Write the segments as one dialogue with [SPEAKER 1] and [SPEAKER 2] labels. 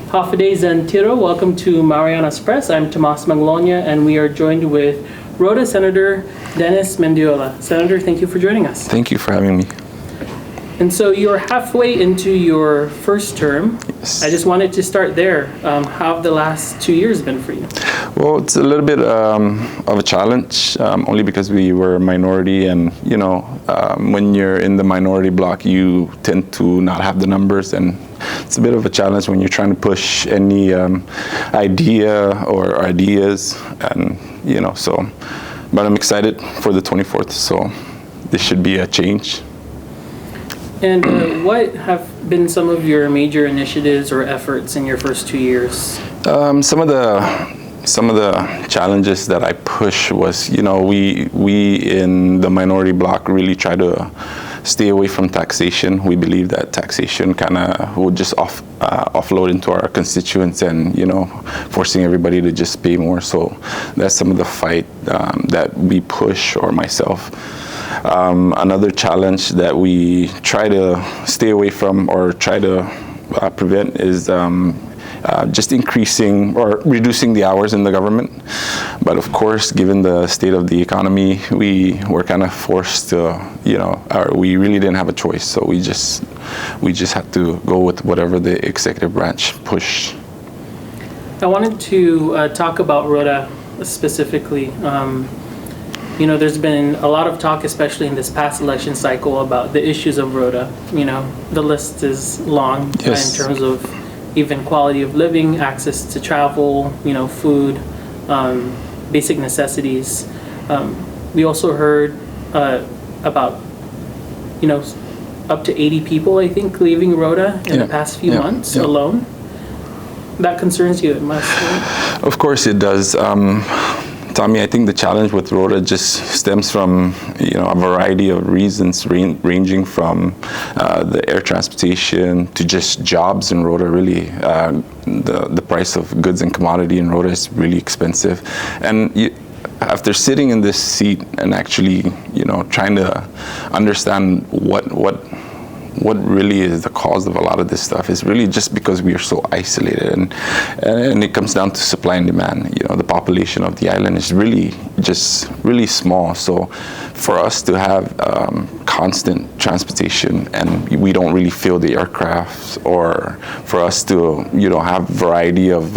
[SPEAKER 1] Hafidez and Tiro, welcome to Mariana's Press. I'm Tomas Manglona, and we are joined with Rota Senator Dennis Mendiola. Senator, thank you for joining us.
[SPEAKER 2] Thank you for having me.
[SPEAKER 1] And so you're halfway into your first term.
[SPEAKER 2] Yes.
[SPEAKER 1] I just wanted to start there. How have the last 2 years been for you?
[SPEAKER 2] Well, it's a little bit of a challenge, only because we were a minority, and when you're in the minority block, you tend to not have the numbers, and it's a bit of a challenge when you're trying to push any idea or ideas, and but I'm excited for the 24th, so this should be a change.
[SPEAKER 1] And what have been some of your major initiatives or efforts in your first 2 years?
[SPEAKER 2] Some of the challenges that I push was, we in the minority bloc really try to stay away from taxation. We believe that taxation kind of would just offload into our constituents and, forcing everybody to just pay more. So that's some of the fight that we push, or myself. Another challenge that we try to stay away from or try to prevent is just increasing or reducing the hours in the government. But of course, given the state of the economy, we were kind of forced to, we really didn't have a choice. So we just had to go with whatever the executive branch pushed.
[SPEAKER 1] I wanted to talk about Rota specifically. There's been a lot of talk, especially in this past election cycle, about the issues of Rota. The list is long.
[SPEAKER 2] Yes.
[SPEAKER 1] In terms of even quality of living, access to travel, food, basic necessities. We also heard about, up to 80 people, I think, leaving Rota in the past few months alone. That concerns you, it must, right?
[SPEAKER 2] Of course it does. Tommy, I think the challenge with Rota just stems from, a variety of reasons, ranging from the air transportation to just jobs in Rota. Really, the price of goods and commodity in Rota is really expensive. And after sitting in this seat and actually, trying to understand what really is the cause of a lot of this stuff is really just because we are so isolated, and it comes down to supply and demand. The population of the island is really small, so for us to have constant transportation and we don't really fill the aircraft, or for us to have variety of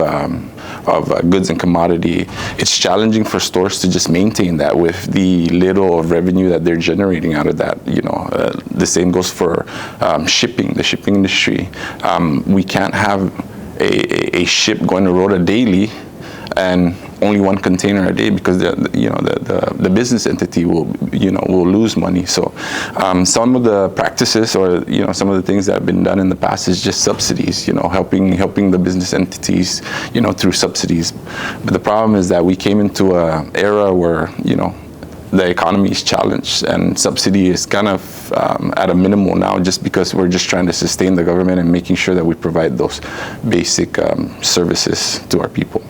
[SPEAKER 2] goods and commodity, it's challenging for stores to just maintain that with the little of revenue that they're generating out of that. The same goes for the shipping industry. We can't have a ship going to Rota daily and only one container a day, because the business entity will lose money. So some of the practices, or some of the things that have been done in the past, is just subsidies, helping the business entities through subsidies. But the problem is that we came into an era where the economy is challenged, and subsidy is kind of at a minimum now, just because we're just trying to sustain the government and making sure that we provide those basic services to our people.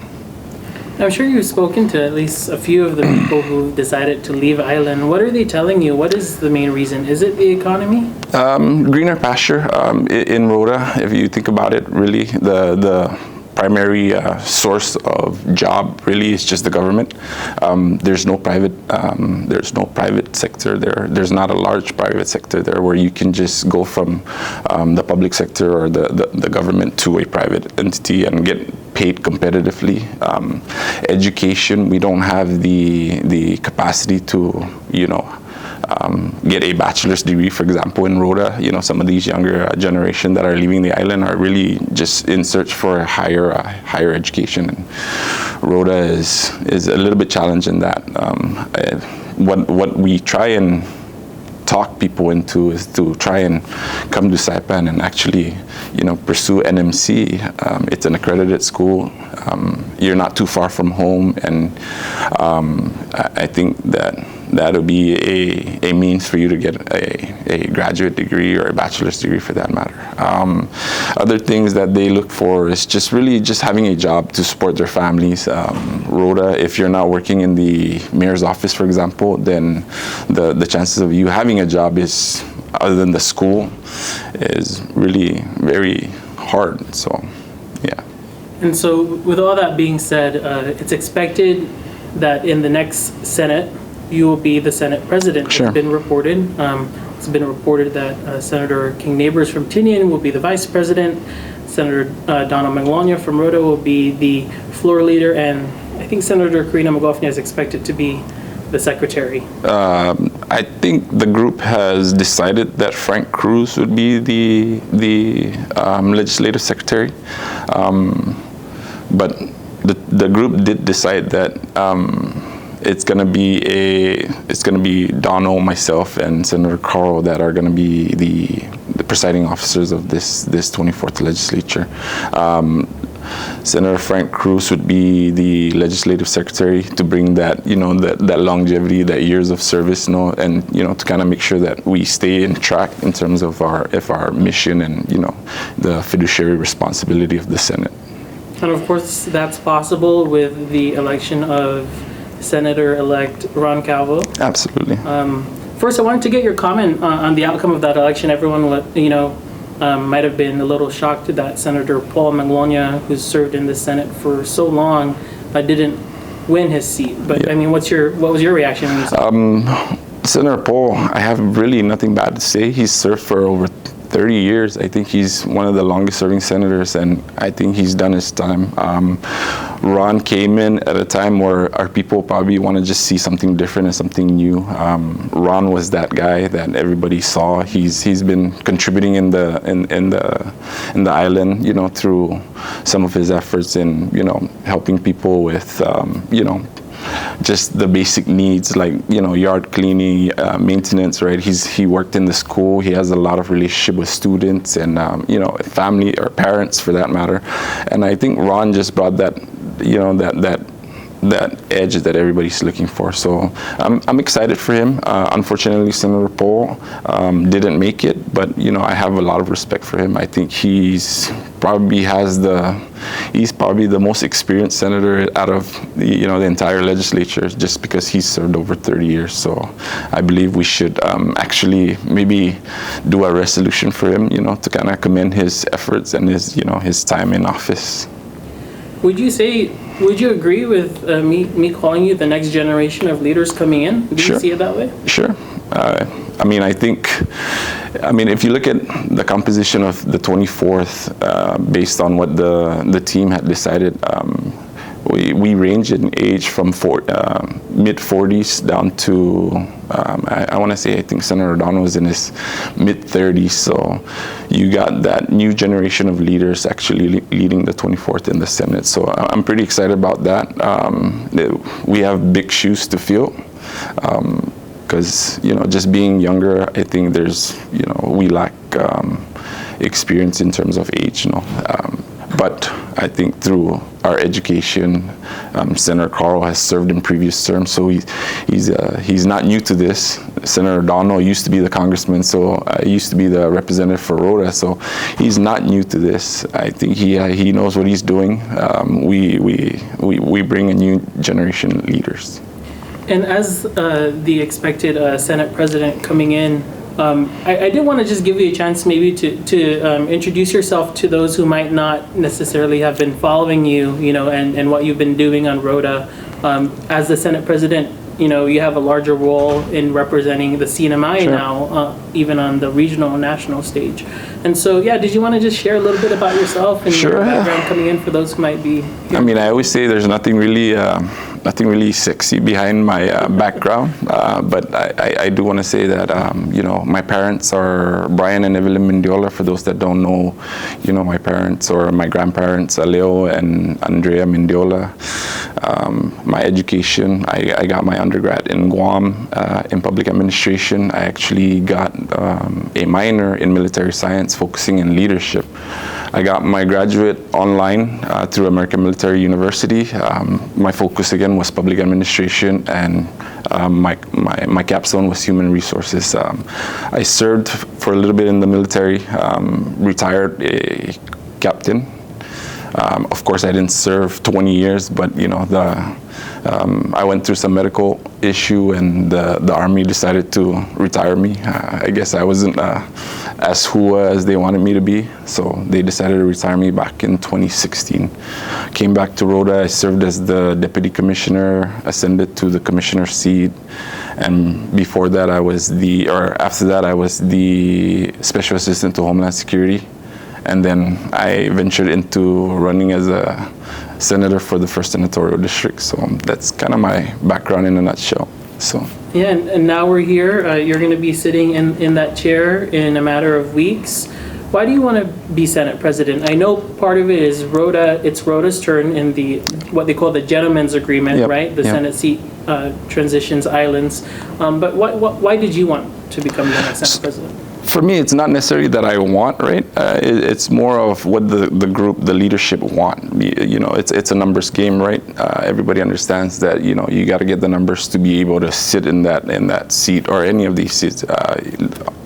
[SPEAKER 1] I'm sure you've spoken to at least a few of the people who decided to leave island. What are they telling you? What is the main reason? Is it the economy?
[SPEAKER 2] Greener pasture in Rota. If you think about it, really the primary source of job really is just the government. There's no private sector there. There's not a large private sector there where you can just go from the public sector or the government to a private entity and get paid competitively. Education, we don't have the capacity to get a bachelor's degree, for example, in Rota. Some of these younger generation that are leaving the island are really just in search for higher education, and Rota is a little bit challenging that. What we try and talk people into is to try and come to Saipan and actually, pursue NMC. It's an accredited school. You're not too far from home, and I think that'll be a means for you to get a graduate degree or a bachelor's degree, for that matter. Other things that they look for is just really just having a job to support their families. Rota, if you're not working in the mayor's office, for example, then the chances of you having a job is, other than the school, is really very hard. So, yeah.
[SPEAKER 1] And so, with all that being said, it's expected that in the next Senate, you will be the Senate President.
[SPEAKER 2] Sure.
[SPEAKER 1] It's been reported. It's been reported that Senator King Neighbors from Tinian will be the Vice President. Senator Donald Manglona from Rota will be the floor leader, and I think Senator Karina Magofnia is expected to be the secretary.
[SPEAKER 2] I think the group has decided that Frank Cruz would be the legislative secretary, but the group did decide that it's going to be Dono, myself, and Senator Carl that are going to be the presiding officers of this 24th legislature. Senator Frank Cruz would be the legislative secretary to bring that, that longevity, that years of service, and, to kind of make sure that we stay in track in terms of our mission and, the fiduciary responsibility of the Senate.
[SPEAKER 1] And of course, that's possible with the election of Senator-elect Ron Calvo.
[SPEAKER 2] Absolutely.
[SPEAKER 1] First, I wanted to get your comment on the outcome of that election. Everyone, might have been a little shocked that Senator Paul Manglona, who's served in the Senate for so long, didn't win his seat. But I mean, what was your reaction when you saw it?
[SPEAKER 2] Senator Paul, I have really nothing bad to say. He's served for over 30 years. I think he's one of the longest serving senators, and I think he's done his time. Ron came in at a time where our people probably want to just see something different and something new. Ron was that guy that everybody saw. He's been contributing in the island, through some of his efforts in helping people with just the basic needs like yard cleaning, maintenance, right? He worked in the school. He has a lot of relationship with students and family or parents for that matter. And I think Ron just brought that that edge that everybody's looking for. So I'm excited for him. Unfortunately, Senator Paul didn't make it, but I have a lot of respect for him. I think he's probably the most experienced senator out of the entire legislature, just because he's served over 30 years. So I believe we should actually maybe do a resolution for him, to kind of commend his efforts and his time in office. Would
[SPEAKER 1] you agree with me calling you the next generation of leaders coming in? Do
[SPEAKER 2] Sure.
[SPEAKER 1] you see it that way?
[SPEAKER 2] Sure. I mean, if you look at the composition of the 24th, based on what the team had decided, we range in age from mid 40s down to I want to say, I think Senator Donald was in his mid 30s. So you got that new generation of leaders actually leading the 24th in the Senate. So I'm pretty excited about that. We have big shoes to fill. Because just being younger, I think we lack experience in terms of age, but I think through our education, Senator Carl has served in previous terms, so he's not new to this. Senator Donald used to be the congressman, so I used to be the representative for Rota, so he's not new to this. I think he knows what he's doing. We bring a new generation of leaders.
[SPEAKER 1] And as the expected Senate President coming in, I did want to just give you a chance maybe to introduce yourself to those who might not necessarily have been following you, and what you've been doing on Rota. As the Senate President, you have a larger role in representing the CNMI
[SPEAKER 2] Sure.
[SPEAKER 1] now, even on the regional and national stage. And so, did you want to just share a little bit about yourself and
[SPEAKER 2] Sure.
[SPEAKER 1] your background coming in for those who might be here?
[SPEAKER 2] I always say there's nothing really sexy behind my background, but I do want to say that my parents are Brian and Evelyn Mendiola. For those that don't know, my parents or my grandparents, Leo and Andrea Mendiola. My education, I got my undergrad in Guam in public administration. I actually got a minor in military science, focusing in leadership. I got my graduate online through American Military University. My focus again was public administration, and my capstone was human resources. I served for a little bit in the military, retired a captain. Of course, I didn't serve 20 years, but I went through some medical issue, and the Army decided to retire me. I guess I wasn't as hua as they wanted me to be, so they decided to retire me back in 2016. Came back to Rota. I served as the deputy commissioner, ascended to the commissioner seat, and before that, after that, I was the special assistant to Homeland Security. And then I ventured into running as a senator for the 1st Senatorial District. So that's kind of my background in a nutshell. So
[SPEAKER 1] yeah, and now we're here. You're going to be sitting in that chair in a matter of weeks. Why do you want to be Senate President? I know part of it is Rota. It's Rota's turn in what they call the Gentleman's Agreement,
[SPEAKER 2] yep,
[SPEAKER 1] right? The
[SPEAKER 2] yep.
[SPEAKER 1] Senate seat transitions islands. But why did you want to become the next Senate President?
[SPEAKER 2] For me, it's not necessarily that I want, right? It's more of what the group, the leadership want. It's a numbers game, right? Everybody understands that, you got to get the numbers to be able to sit in that seat or any of these seats,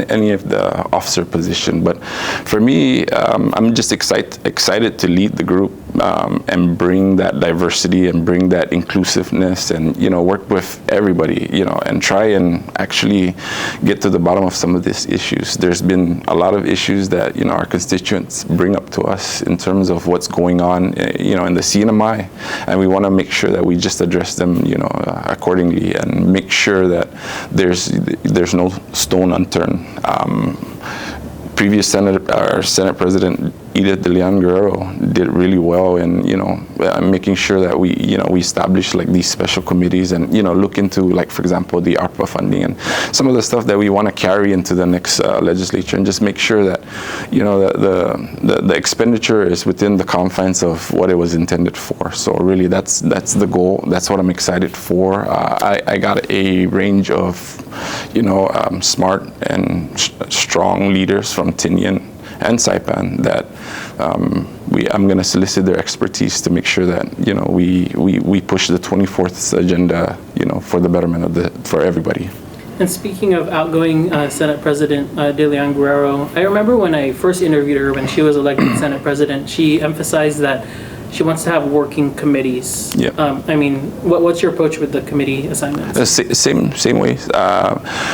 [SPEAKER 2] any of the officer position. But for me, I'm just excited to lead the group and bring that diversity and bring that inclusiveness and, work with everybody, and try and actually get to the bottom of some of these issues. There's been a lot of issues that, our constituents bring up to us in terms of what's going on, in the CNMI, and we want to make sure that we just address them, accordingly and make sure that there's no stone unturned. Previous Senate President Edith De Leon Guerrero did really well in making sure that we establish like these special committees and look into, like, for example, the ARPA funding and some of the stuff that we want to carry into the next legislature, and just make sure that the expenditure is within the confines of what it was intended for. So really, that's the goal. That's what I'm excited for. I got a range of smart and strong leaders from Tinian and Saipan that I'm going to solicit their expertise to make sure that we push the 24th agenda for the betterment for everybody.
[SPEAKER 1] And speaking of outgoing Senate President De Leon Guerrero, I remember when I first interviewed her when she was elected Senate President, she emphasized that she wants to have working committees.
[SPEAKER 2] Yeah.
[SPEAKER 1] What's your approach with the committee assignments?
[SPEAKER 2] Same way.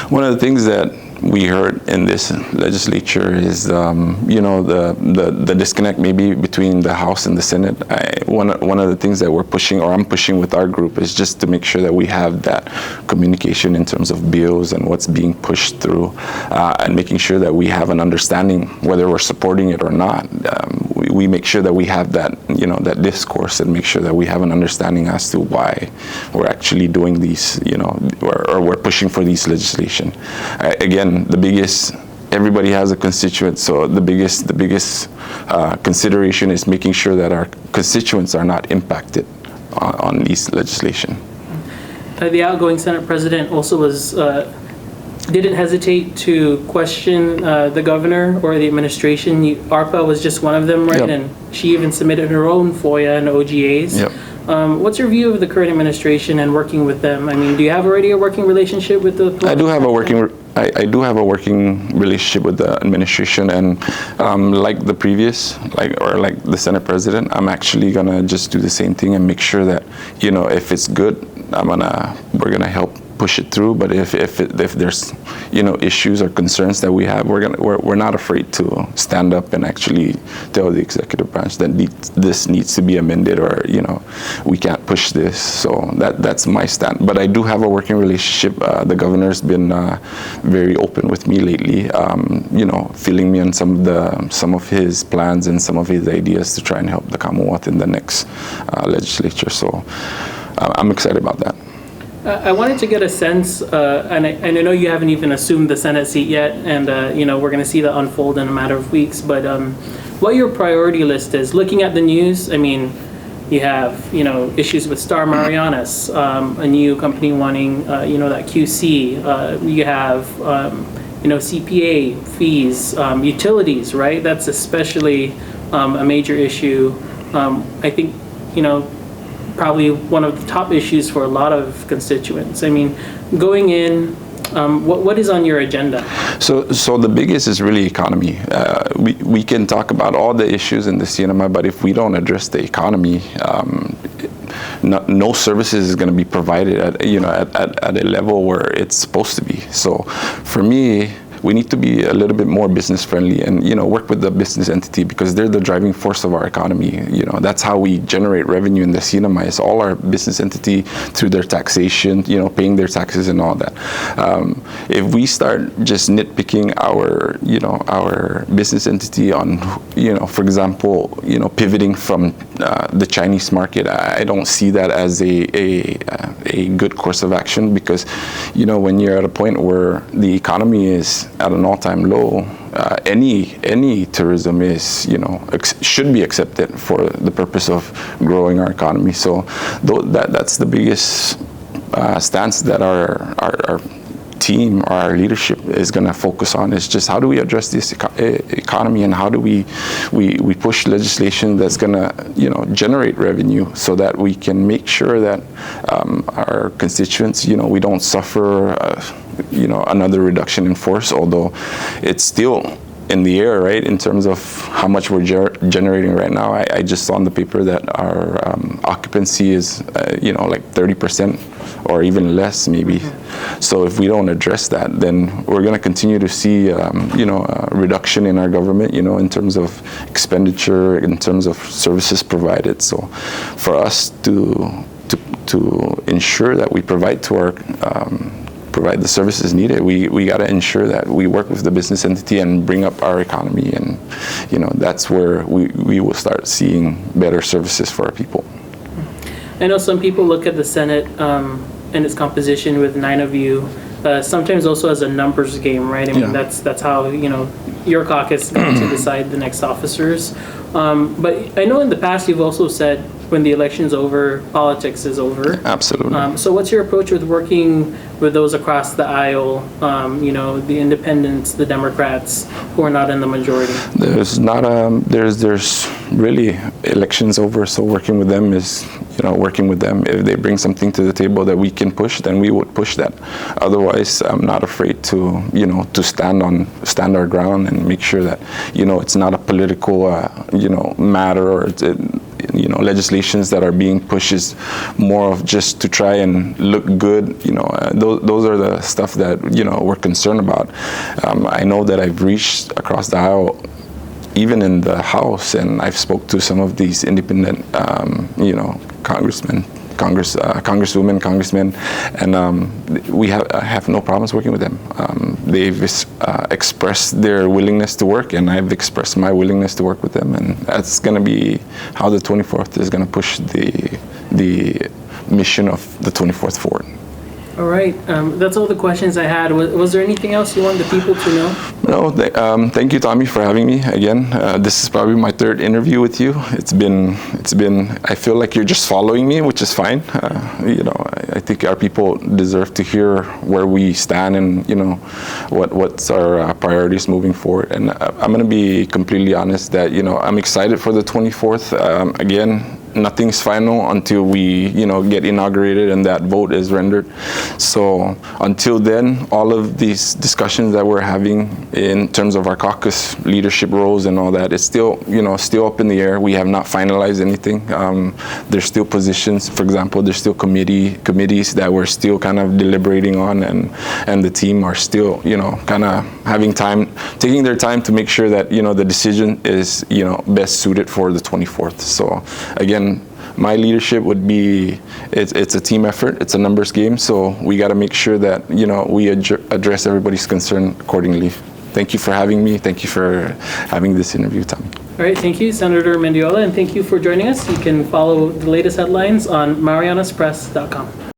[SPEAKER 2] One of the things that we heard in this legislature is, the disconnect maybe between the House and the Senate. One of the things that we're pushing, or I'm pushing with our group, is just to make sure that we have that communication in terms of bills and what's being pushed through, and making sure that we have an understanding whether we're supporting it or not. We make sure that we have that, that discourse, and make sure that we have an understanding as to why we're actually doing these, or we're pushing for these legislation. Again, everybody has a constituent, so the biggest consideration is making sure that our constituents are not impacted on these legislation.
[SPEAKER 1] The outgoing Senate President also didn't hesitate to question the governor or the administration. ARPA was just one of them, right? Yep. And she even submitted her own FOIA and OGAs. Yep. What's your view of the current administration and working with them? Do you have already a working relationship with the? I do have
[SPEAKER 2] a working relationship with the administration, and like the previous, like the Senate President, I'm actually gonna just do the same thing and make sure that if it's good, we're gonna help push it through. But if there's issues or concerns that we have, we're not afraid to stand up and actually tell the executive branch that this needs to be amended, or we can't push this. So that's my stand. But I do have a working relationship. The governor's been very open with me lately, filling me on some of his plans and some of his ideas to try and help the Commonwealth in the next legislature. So I'm excited about that.
[SPEAKER 1] I wanted to get a sense, and I know you haven't even assumed the Senate seat yet, and we're going to see that unfold in a matter of weeks, but what your priority list is. Looking at the news, you have, issues with Star Marianas, a new company wanting, that QC. You have, CPA fees, utilities, right? That's especially a major issue. I think, probably one of the top issues for a lot of constituents. Going in, What is on your agenda?
[SPEAKER 2] So the biggest is really economy. We can talk about all the issues in the cinema, but if we don't address the economy, no services is going to be provided at a level where it's supposed to be. So for me, we need to be a little bit more business friendly and work with the business entity, because they're the driving force of our economy. That's how we generate revenue in the cinema. It's all our business entity through their taxation, paying their taxes and all that. If we start just nitpicking our business entity on for example pivoting from the Chinese market, I don't see that as a good course of action, because when you're at a point where the economy is at an all-time low, any tourism is should be accepted for the purpose of growing our economy. So that's the biggest stance that our team or our leadership is going to focus on, is just how do we address this economy, and how do we push legislation that's going to generate revenue, so that we can make sure that our constituents we don't suffer another reduction in force, although it's still in the air, right, in terms of how much we're generating right now. I just saw in the paper that our occupancy is like 30% or even less maybe. So if we don't address that, then we're going to continue to see a reduction in our government, in terms of expenditure, in terms of services provided. So for us to ensure that we provide the services needed, we got to ensure that we work with the business entity and bring up our economy, and that's where we will start seeing better services for our people.
[SPEAKER 1] I know some people look at the Senate and its composition with 9 of you sometimes also as a numbers game, right? I mean, that's how your caucus is going to decide the next officers. But I know in the past you've also said when the election's over, politics is over.
[SPEAKER 2] Absolutely.
[SPEAKER 1] So what's your approach with working with those across the aisle, the independents, the Democrats, who are not in the majority?
[SPEAKER 2] There's not there's really elections over, so working with them is working with them. If they bring something to the table that we can push, then we would push that. Otherwise, I'm not afraid to stand our ground and make sure that it's not a political matter, or legislations that are being pushed is more of just to try and look good. Those are the stuff that we're concerned about. I know that I've reached across the aisle, even in the House, and I've spoke to some of these independent congresswomen, congressmen, and we have no problems working with them. They've expressed their willingness to work, and I've expressed my willingness to work with them, and that's going to be how the 24th is going to push the mission of the 24th forward.
[SPEAKER 1] All right, that's all the questions I had. Was there anything else you want the people to know?
[SPEAKER 2] No, thank you, Tommy, for having me again. This is probably my 3rd interview with you. It's been. I feel like you're just following me, which is fine. I think our people deserve to hear where we stand and what's our priorities moving forward. And I'm going to be completely honest that I'm excited for the 24th. Again, nothing's final until we get inaugurated and that vote is rendered. So until then, all of these discussions that we're having in terms of our caucus leadership roles and all that, it's still up in the air. We have not finalized anything. There's still positions, for example, there's still committees that we're still kind of deliberating on, and the team are still kind of taking their time to make sure that the decision is best suited for the 24th. So again, my leadership would be, it's a team effort, it's a numbers game, so we got to make sure that we address everybody's concern accordingly. Thank you for having me. Thank you for having this interview, Tommy.
[SPEAKER 1] All right, thank you, Senator Mendiola, and thank you for joining us. You can follow the latest headlines on marianaspress.com.